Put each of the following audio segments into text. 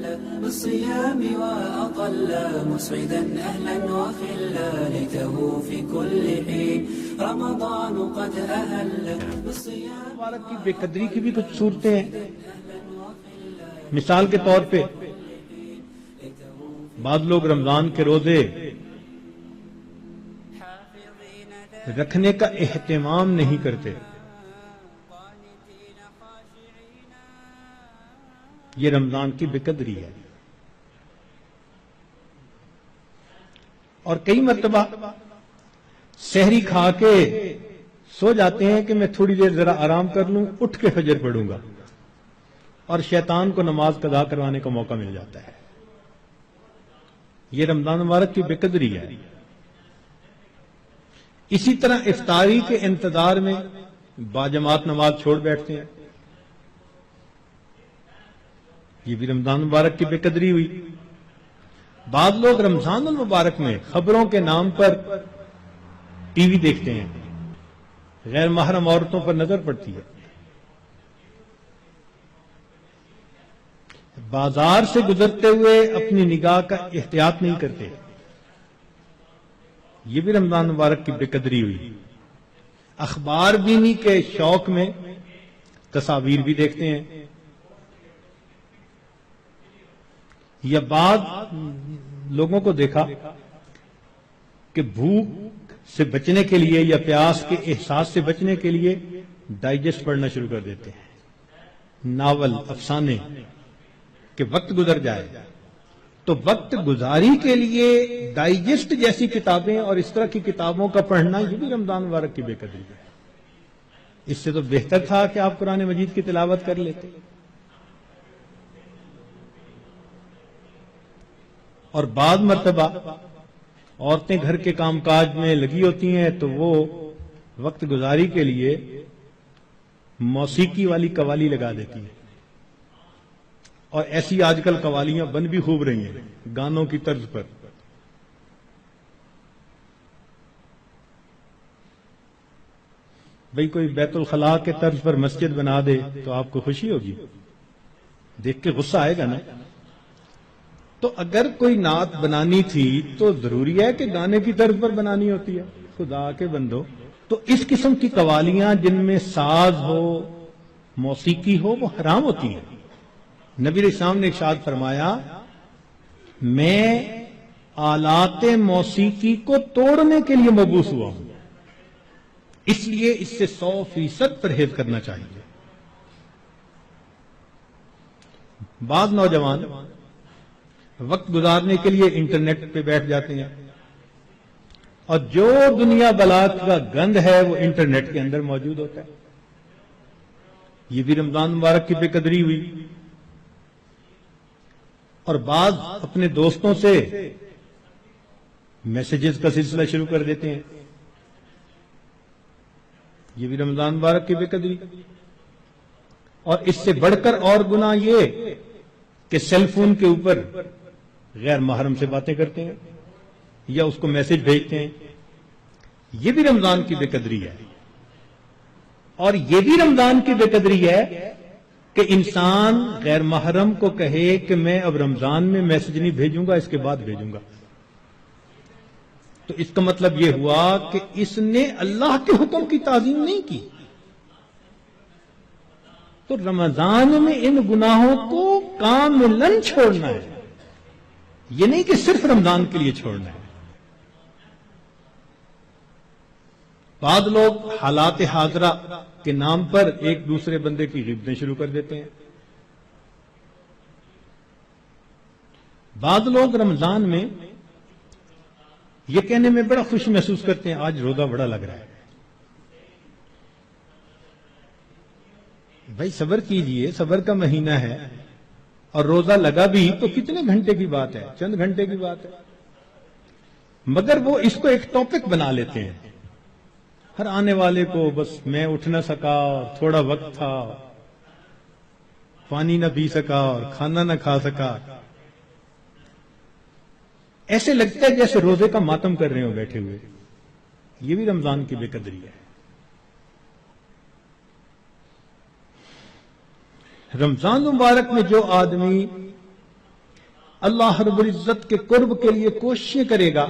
بالصيام وأطل مسعدا أهلا وخلا ليته في كل حين رمضان قد أهل بالصيام. مبارک کی بے قدری کی بھی کچھ صورتیں ہیں. مثال کے طور پہ بعض لوگ رمضان کے روزے رکھنے کا اہتمام نہیں کرتے. یہ رمضان کی بے قدری ہے. اور کئی مرتبہ سحری کھا کے سو جاتے ہیں کہ میں تھوڑی دیر ذرا آرام کر لوں, اٹھ کے فجر پڑھوں گا, اور شیطان کو نماز قضا کروانے کا موقع مل جاتا ہے. یہ رمضان مبارک کی بے قدری ہے. اسی طرح افطاری کے انتظار میں باجماعت نماز چھوڑ بیٹھتے ہیں. یہ بھی رمضان مبارک کی بے قدری ہوئی. بعض لوگ رمضان المبارک میں خبروں کے نام پر ٹی وی دیکھتے ہیں, غیر محرم عورتوں پر نظر پڑتی ہے. بازار سے گزرتے ہوئے اپنی نگاہ کا احتیاط نہیں کرتے. یہ بھی رمضان مبارک کی بے قدری ہوئی. اخبار بینی کے شوق میں تصاویر بھی دیکھتے ہیں. یا بعض لوگوں کو دیکھا کہ بھوک سے بچنے کے لیے یا پیاس کے احساس سے بچنے کے لیے ڈائجسٹ پڑھنا شروع کر دیتے ہیں, ناول, افسانے, کہ وقت گزر جائے. تو وقت گزاری کے لیے ڈائجسٹ جیسی کتابیں اور اس طرح کی کتابوں کا پڑھنا یہ بھی رمضان مبارک کی بے قدری ہے. اس سے تو بہتر تھا کہ آپ قرآن مجید کی تلاوت کر لیتے. اور بعض مرتبہ عورتیں گھر کے کام کاج میں لگی ہوتی ہیں تو وہ وقت گزاری کے لیے موسیقی والی قوالی لگا دیتی ہیں. اور ایسی آج کل قوالیاں بن بھی خوب رہی ہیں گانوں کی طرز پر. بھئی کوئی بیت الخلاء کے طرز پر مسجد بنا دے تو آپ کو خوشی ہوگی, دیکھ کے غصہ آئے گا نا. تو اگر کوئی نعت بنانی تھی تو ضروری ہے کہ گانے کی طرز پر بنانی ہوتی ہے. خدا کے بندو, تو اس قسم کی قوالیاں جن میں ساز ہو, موسیقی ہو, وہ حرام ہوتی ہیں. نبی علیہ السلام نے ارشاد فرمایا, میں آلات موسیقی کو توڑنے کے لیے مبعوث ہوا ہوں, اس لیے اس سے 100% پرہیز کرنا چاہیے. بعض نوجوان وقت گزارنے کے لیے انٹرنیٹ پہ بیٹھ جاتے ہیں, اور جو دنیا بلا کا گند ہے وہ انٹرنیٹ کے اندر موجود ہوتا ہے. یہ بھی رمضان مبارک کی بے قدری ہوئی. اور بعض اپنے دوستوں سے میسیجز کا سلسلہ شروع کر دیتے ہیں. یہ بھی رمضان مبارک کی بے قدری. اور اس سے بڑھ کر اور گناہ یہ کہ سیل فون کے اوپر غیر محرم سے باتیں کرتے ہیں یا اس کو میسج بھیجتے ہیں. یہ بھی رمضان کی بے قدری ہے. اور یہ بھی رمضان کی بے قدری ہے کہ انسان غیر محرم کو کہے کہ میں اب رمضان میں میسج نہیں بھیجوں گا, اس کے بعد بھیجوں گا. تو اس کا مطلب یہ ہوا کہ اس نے اللہ کے حکم کی تعظیم نہیں کی. تو رمضان میں ان گناہوں کو کاملاً چھوڑنا ہے, یہ نہیں کہ صرف رمضان کے لیے چھوڑنا ہے. بعض لوگ حالات حاضرہ کے نام پر ایک دوسرے بندے کی غیبتیں شروع کر دیتے ہیں. بعض لوگ رمضان میں یہ کہنے میں بڑا خوش محسوس کرتے ہیں آج روزہ بڑا لگ رہا ہے. بھائی صبر کیجئے, صبر کا مہینہ ہے, اور روزہ لگا بھی تو کتنے گھنٹے کی بات ہے, چند گھنٹے کی بات ہے. مگر وہ اس کو ایک ٹاپک بنا لیتے ہیں. ہر آنے والے کو بس میں اٹھ نہ سکا, تھوڑا وقت تھا, پانی نہ پی سکا اور کھانا نہ کھا سکا. ایسے لگتا ہے جیسے روزے کا ماتم کر رہے ہو بیٹھے ہوئے. یہ بھی رمضان کی بے قدری ہے. رمضان مبارک میں جو آدمی اللہ رب العزت کے قرب کے لیے کوششیں کرے گا،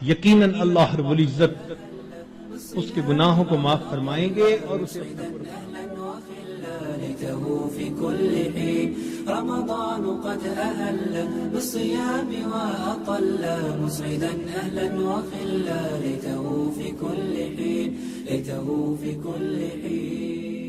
یقیناً اللہ رب العزت اس کے گناہوں کو معاف فرمائیں گے اور اسے ليته في كل حين رمضان قد أهل بالصيام وأطل مسعدا أهلا وخلا ليته في كل حين ليته في كل حين